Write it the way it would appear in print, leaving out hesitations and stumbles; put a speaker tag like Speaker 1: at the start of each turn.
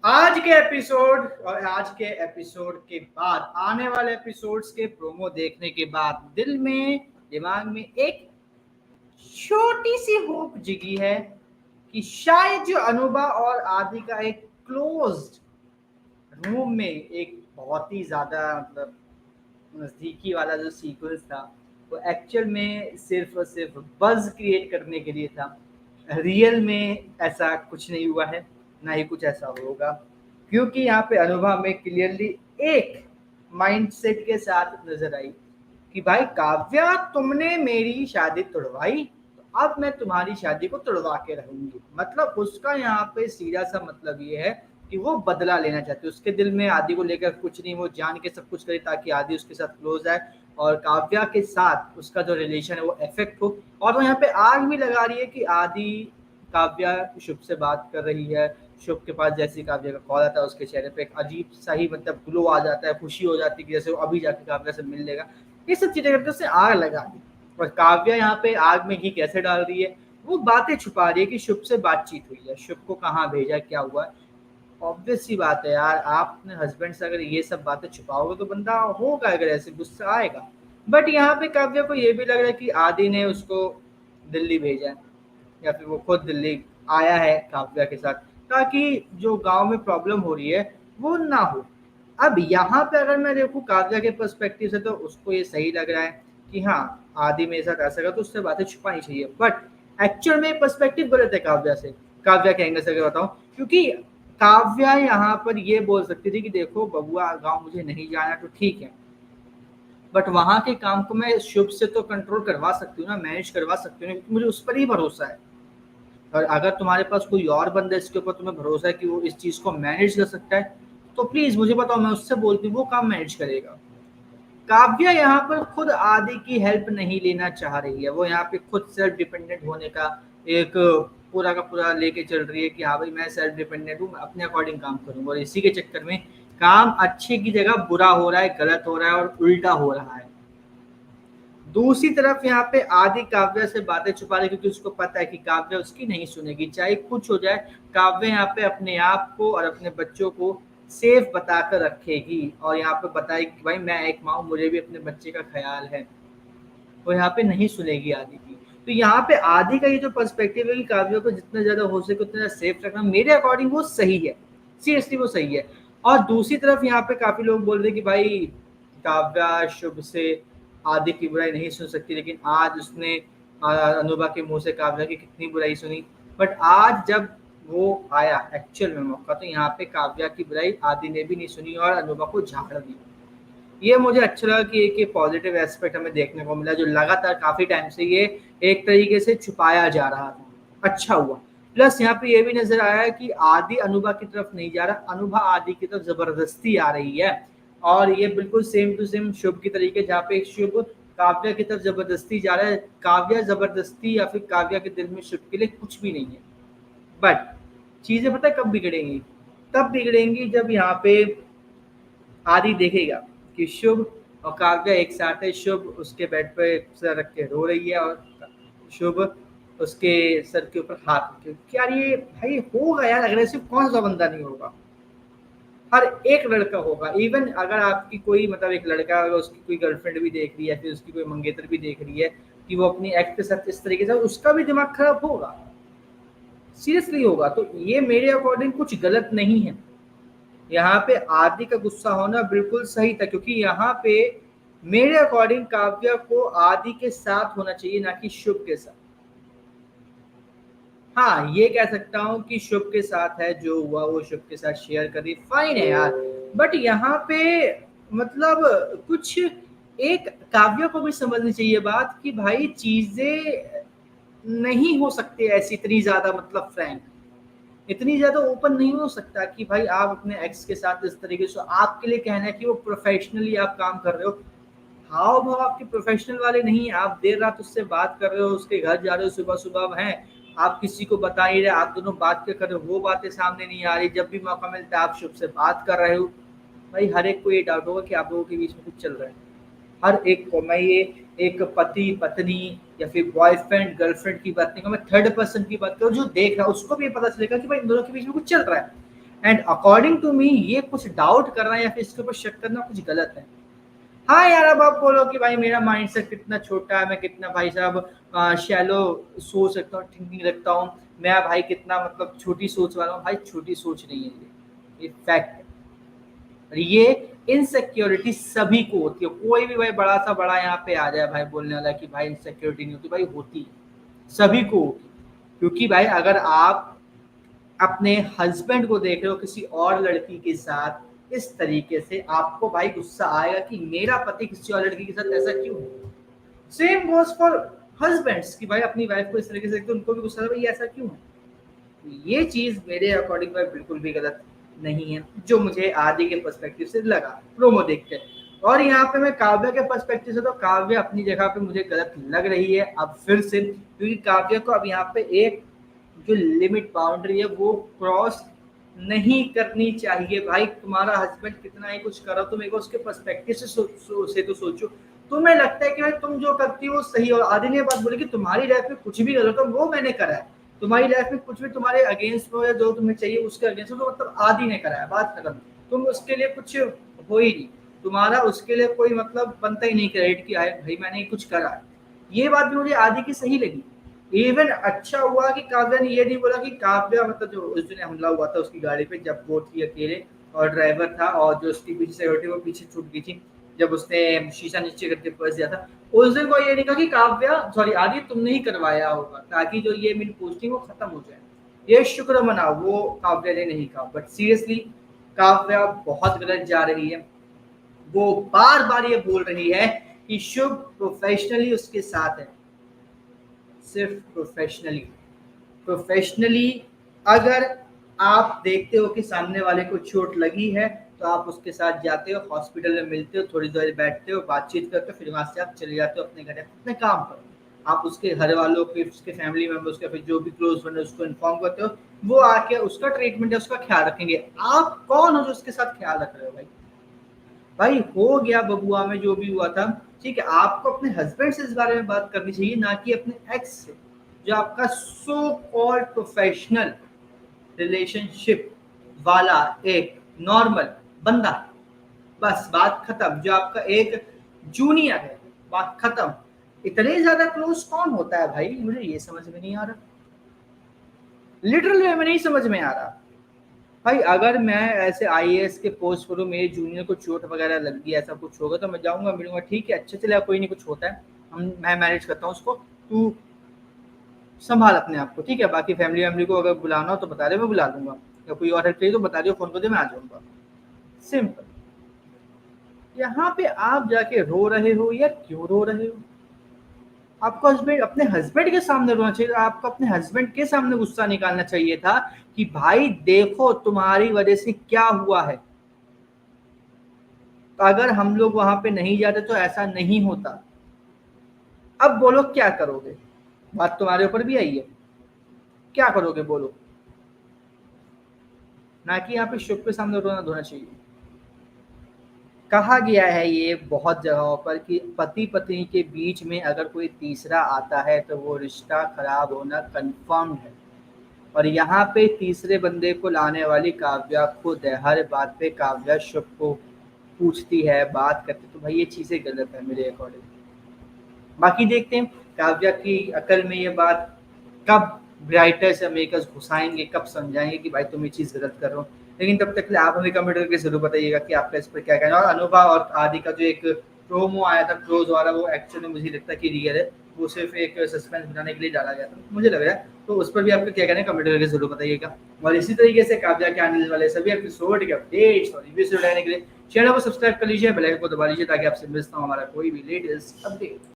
Speaker 1: आज के एपिसोड के बाद आने वाले एपिसोड्स के प्रोमो देखने के बाद दिमाग में एक छोटी सी होप जगी है कि शायद जो अनुभा और आदि का एक क्लोज्ड रूम में एक बहुत ही ज्यादा मतलब नजदीकी वाला जो सीक्वेंस था वो एक्चुअल में सिर्फ और सिर्फ बज क्रिएट करने के लिए था। रियल में ऐसा कुछ नहीं हुआ है, ना ही कुछ ऐसा होगा, क्योंकि यहाँ पे अनुभव में क्लियरली एक माइंडसेट के साथ नजर आई कि भाई काव्या, तुमने मेरी शादी तोड़वाई तो अब मैं तुम्हारी शादी को तोड़वा के रहूंगी। मतलब उसका यहाँ पे सीधा सा मतलब ये है कि वो बदला लेना चाहती है। उसके दिल में आदि को लेकर कुछ नहीं, वो जान के सब कुछ करे ताकि आदि उसके साथ क्लोज आए और काव्या के साथ उसका जो रिलेशन है वो इफेक्ट हो। और वो यहाँ पे आग भी लगा रही है कि आदि काव्या शुभ से बात कर रही है। शुभ के पास जैसे ही काव्या का कॉल आता है उसके चेहरे पे एक अजीब सा ही मतलब ग्लो आ जाता है, खुशी हो जाती है कि जैसे वो अभी जाके काव्या से मिल लेगा। ये सब चीजें करके उसने आग लगा दी। और काव्या यहाँ पे आग में घी कैसे डाल रही है, वो बातें छुपा रही है कि शुभ से बातचीत हुई है, शुभ को कहाँ भेजा, क्या हुआ। ऑब्वियस सी बात है यार, आप अपने हस्बैंड से अगर ये सब बातें छुपाओगे तो बंदा होगा, अगर ऐसे गुस्सा आएगा। बट यहाँ पे काव्या को ये भी लग रहा है कि आदि ने उसको दिल्ली भेजा है, या फिर वो खुद दिल्ली आया है काव्या के साथ ताकि जो गांव में प्रॉब्लम हो रही है वो ना हो। अब यहाँ पे अगर मैं देखूँ काव्या के पर्सपेक्टिव से तो उसको ये सही लग रहा है कि हाँ, आदि मेरे साथ ऐसा कर तो उससे बातें छुपानी चाहिए। बट एक्चुअल में पर्सपेक्टिव गलत है काव्या से, काव्या के एंगल से अगर बताऊं, क्योंकि काव्या यहाँ पर ये बोल सकती थी कि देखो बबुआ, गांव मुझे नहीं जाना तो ठीक है, बट वहां के काम को मैं शुभ से तो कंट्रोल करवा सकती हूँ ना, मैनेज करवा सकती हूँ, क्योंकि मुझे उस पर ही भरोसा है। और अगर तुम्हारे पास कोई और बंदा इसके ऊपर तुम्हें भरोसा है कि वो इस चीज को मैनेज कर सकता है तो प्लीज मुझे बताओ, मैं उससे बोलती हूँ, वो काम मैनेज करेगा। काव्या यहाँ पर खुद आदि की हेल्प नहीं लेना चाह रही है, वो यहाँ पे खुद सेल्फ डिपेंडेंट होने का एक पूरा का पूरा लेके चल रही है कि हाँ भाई मैं सेल्फ डिपेंडेंट हूँ, मैं अपने अकॉर्डिंग काम करूंगा। और इसी के चक्कर में काम अच्छे की जगह बुरा हो रहा है, गलत हो रहा है और उल्टा हो रहा है। दूसरी तरफ यहाँ पे आदि काव्या से बातें छुपा रही, क्योंकि उसको पता है कि काव्या उसकी नहीं सुनेगी, चाहे कुछ हो जाए। काव्या यहाँ पे अपने आप को और अपने बच्चों को सेफ बताकर रखेगी और यहाँ पे बताएगी कि भाई मैं एक माँ हूँ, मुझे भी अपने बच्चे का ख्याल है। वो यहाँ पे नहीं सुनेगी आदि की। तो यहाँ पे आदि का ये जो पर्सपेक्टिव है कि काव्या को जितना ज्यादा हो सके उतना ज्यादा सेफ रखना, मेरे अकॉर्डिंग वो सही है। सीरियसली वो सही है। और दूसरी तरफ यहाँ पे काफी लोग बोल रहे हैं कि भाई काव्या शुभ से आदि की बुराई नहीं सुन सकती, लेकिन आज उसने अनुभा के मुंह से काव्या की कितनी बुराई सुनी। बट आज जब वो आया एक्चुअल में मौका, तो यहाँ पे काव्या की बुराई आदि ने भी नहीं सुनी और अनुभा को झाड़ दी। ये मुझे अच्छा लगा कि एक ये पॉजिटिव एस्पेक्ट हमें देखने को मिला, जो लगातार काफी टाइम से ये एक तरीके से छुपाया जा रहा था। अच्छा हुआ। प्लस यहाँ पे ये भी नजर आया कि आदि अनुभा की तरफ नहीं जा रहा, अनुभा आदि की तरफ जबरदस्ती आ रही है। और ये बिल्कुल सेम टू सेम शुभ की तरीके, जहाँ पे शुभ काव्या की तरफ जबरदस्ती जा रहा है। काव्या जबरदस्ती या फिर काव्या के दिल में शुभ के लिए कुछ भी नहीं है। बट चीजें पता है कब बिगड़ेंगी, तब बिगड़ेंगी जब यहाँ पे आदि देखेगा कि शुभ और काव्या एक साथ है। शुभ उसके बेड पे सर रख के रो रही है और शुभ उसके सर के ऊपर हाथ रख के। यार ये भाई होगा यार, अग्रेसिव कौन सा बंदा नहीं होगा, हर एक लड़का होगा। इवन अगर आपकी कोई मतलब एक लड़का अगर उसकी कोई गर्लफ्रेंड भी देख रही है, फिर उसकी कोई मंगेतर भी देख रही है कि वो अपनी एक्ट के साथ इस तरीके से, उसका भी दिमाग खराब होगा, सीरियसली होगा। तो ये मेरे अकॉर्डिंग कुछ गलत नहीं है। यहाँ पे आदि का गुस्सा होना बिल्कुल सही था, क्योंकि यहाँ पे मेरे अकॉर्डिंग काव्या को आदि के साथ होना चाहिए, ना कि शुभ के साथ। हाँ, ये कह सकता हूँ कि शुभ के साथ है, जो हुआ वो शुभ के साथ शेयर करी, फाइन है यार। बट यहाँ पे मतलब कुछ एक काव्या को भी समझनी चाहिए बात कि भाई चीजें नहीं हो सकती ऐसी इतनी ज्यादा मतलब फ्रैंक, इतनी ज्यादा ओपन नहीं हो सकता कि भाई आप अपने एक्स के साथ इस तरीके से, आपके लिए कहना है कि वो प्रोफेशनली आप काम कर रहे हो, हाव भाव आपके प्रोफेशनल वाले नहीं है। आप देर रात उससे बात कर रहे हो, उसके घर जा रहे हो, सुबह सुबह हैं, आप किसी को बता ही रहे, आप दोनों बात क्या कर रहे हो, वो बातें सामने नहीं आ रही। जब भी मौका मिलता है आप शुभ से बात कर रहे हो। भाई हर एक को ये डाउट होगा कि आप लोगों के बीच में कुछ चल रहा है। हर एक को मैं ये एक पति पत्नी या फिर बॉयफ्रेंड गर्लफ्रेंड की बात नहीं, मैं थर्ड पर्सन की बात करूँ जो देख रहा है उसको भी पता चलेगा कि भाई इन दोनों के बीच में कुछ चल रहा है। एंड अकॉर्डिंग टू मी ये कुछ डाउट करना या फिर इसके ऊपर शक करना कुछ गलत है। हाँ यार, अब आप बोलो कि भाई मेरा माइंडसेट कितना छोटा है, मैं कितना भाई साहब शैलो सोच रखता हूँ, थिंकिंग रखता हूँ, मैं भाई कितना मतलब छोटी सोच वाला हूँ। भाई छोटी सोच नहीं है ये फैक्ट है। और ये इनसिक्योरिटी सभी को होती है, कोई भी भाई बड़ा सा बड़ा यहाँ पे आ जाए भाई बोलने वाला कि भाई इनसिक्योरिटी नहीं होती, भाई होती है, सभी को होती है। क्योंकि भाई अगर आप अपने हस्बैंड को देख रहे हो किसी और लड़की के साथ इस तरीके से, आपको भाई गुस्सा आएगा कि मेरा पति किसी और लड़की के साथ ऐसा क्यों है। सेम गोज फॉर हस्बैंड्स कि भाई अपनी वाइफ को इस तरीके से देखते उनको भी गुस्सा आता है, भाई ऐसा क्यों है। ये चीज मेरे अकॉर्डिंग भाई बिल्कुल भी गलत नहीं है, जो मुझे आदि के पर्सपेक्टिव से लगा प्रोमो देख के। और यहाँ पे मैं काव्या के पर्सपेक्टिव से, तो काव्या अपनी जगह पे मुझे गलत लग रही है अब फिर से, क्योंकि काव्या को अब यहाँ पे एक जो लिमिट बाउंड्री है वो क्रॉस नहीं करनी चाहिए। भाई तुम्हारा हस्बैंड कितना ही कुछ करो, तुम एक उसके पर्सपेक्टिव से तो सोचो। तुम्हें लगता है कि भाई तुम जो करती हो वो सही, और आदि ने बात बोली कि तुम्हारी लाइफ में कुछ भी गलत हो वो मैंने करा है, तुम्हारी लाइफ में कुछ भी तुम्हारे अगेंस्ट हो या जो तुम्हें चाहिए उसके अगेंस्ट हो, तो मतलब आदि ने करा है, बात खत्म। तुम उसके लिए कुछ हो ही नहीं, तुम्हारा उसके लिए कोई मतलब बनता ही नहीं क्रेडिट कि भाई मैंने कुछ करा है। ये बात भी मुझे आदि की सही लगी। इवन अच्छा हुआ कि काव्या ने ये नहीं बोला कि काव्या मतलब जो उस दिन हमला हुआ था उसकी गाड़ी पे, जब वो थी अकेले और ड्राइवर था और जो उसकी पीछे सिक्योरिटी वो पीछे छूट गई थी, जब उसने शीशा नीचे करके पर्स दिया था, उस दिन को ये नहीं कहा कि काव्या सॉरी आदि तुमने ही करवाया होगा ताकि जो ये मेरी पोस्टिंग वो खत्म हो जाए, ये शुक्र मनाओ, वो काव्या ने नहीं कहा। बट सीरियसली काव्या बहुत गलत जा रही है। वो बार बार ये बोल रही है कि शुभ प्रोफेशनली उसके साथ है, सिर्फ प्रोफेशनली। प्रोफेशनली अगर आप देखते हो कि सामने वाले को चोट लगी है तो आप उसके साथ जाते हो, हॉस्पिटल में मिलते हो, थोड़ी देर बैठते हो, बातचीत करते हो, फिर वहां से आप चले जाते हो अपने घर अपने काम पर। आप उसके घर वालों के, उसके फैमिली मेंबर्स का, फिर जो भी क्लोज फ्रेंड है उसको इन्फॉर्म करते हो, वो आके उसका ट्रीटमेंट है, उसका ख्याल रखेंगे। आप कौन हो जो उसके साथ ख्याल रख रहे हो। भाई भाई हो गया बबुआ में जो भी हुआ था, ठीक है, आपको अपने हस्बैंड से इस बारे में बात करनी चाहिए, ना कि अपने एक्स से, जो आपका सो कॉल्ड प्रोफेशनल रिलेशनशिप वाला एक नॉर्मल बंदा। बस बात खत्म। जो आपका एक जूनियर है, बात खत्म। इतने ज्यादा क्लोज कौन होता है भाई, मुझे ये समझ में नहीं आ रहा, लिटरली हमें नहीं समझ में आ रहा। भाई अगर मैं ऐसे आईएएस के पोस्ट पर हूँ, मेरे जूनियर को चोट वगैरह लग गई, ऐसा कुछ होगा तो मैं जाऊंगा मिलूंगा, ठीक है अच्छा चलेगा, कोई नहीं, कुछ होता है, मैं मैनेज करता हूँ उसको, तू संभाल अपने आप को, ठीक है। बाकी फैमिली वैमिली को अगर बुलाना हो तो बता दे, मैं बुला लूंगा, या कोई और हेल्प चाहिए तो बता दो, फोन कर दे, मैं आ जाऊंगा, सिंपल। यहाँ पे आप जाके रो रहे हो, यार क्यों रो रहे हो। आपको हस्बैंड, अपने हस्बैंड के सामने रोना चाहिए, आपको अपने हस्बैंड के सामने गुस्सा निकालना चाहिए था कि भाई देखो तुम्हारी वजह से क्या हुआ है, तो अगर हम लोग वहां पे नहीं जाते तो ऐसा नहीं होता। अब बोलो क्या करोगे, बात तुम्हारे ऊपर भी आई है, क्या करोगे बोलो। ना कि यहाँ पे शुभ के सामने रोना धोना चाहिए। कहा गया है ये बहुत जगहों पर कि पति पत्नी के बीच में अगर कोई तीसरा आता है तो वो रिश्ता खराब होना कंफर्म्ड है। और यहाँ पे तीसरे बंदे को लाने वाली काव्या खुद है, हर बात पे काव्या शुभ को पूछती है, बात करती, तो भाई ये चीजें गलत है मेरे अकॉर्डिंग। बाकी देखते हैं काव्या की अकल में ये बात कब राइटर्स या मेकर्स घुसाएंगे, कब समझाएंगे कि भाई तुम ये चीज गलत कर रहे हो। लेकिन तब तक के लिए आप हमें कमेंट करके जरूर बताइएगा कि आपका इस पर क्या कहना है। और अनुभा और आदि का जो एक प्रोमो आया था क्लोज वाला, वो एक्चुअली मुझे लगता है कि रियल है, वो सिर्फ एक सस्पेंस बनाने के लिए डाला गया था मुझे लग रहा है। तो उस पर भी आपका क्या कहना है कमेंट करके जरूर बताइएगा। और इसी तरीके से काव्या के आने वाले सभी एपिसोड के अपडेट्स और रिव्यूज लेने के लिए चैनल को सब्सक्राइब कर लीजिए, बेल आइकन को दबा लीजिए ताकि आपसे मिस ना हो हमारा कोई भी लेटेस्ट अपडेट।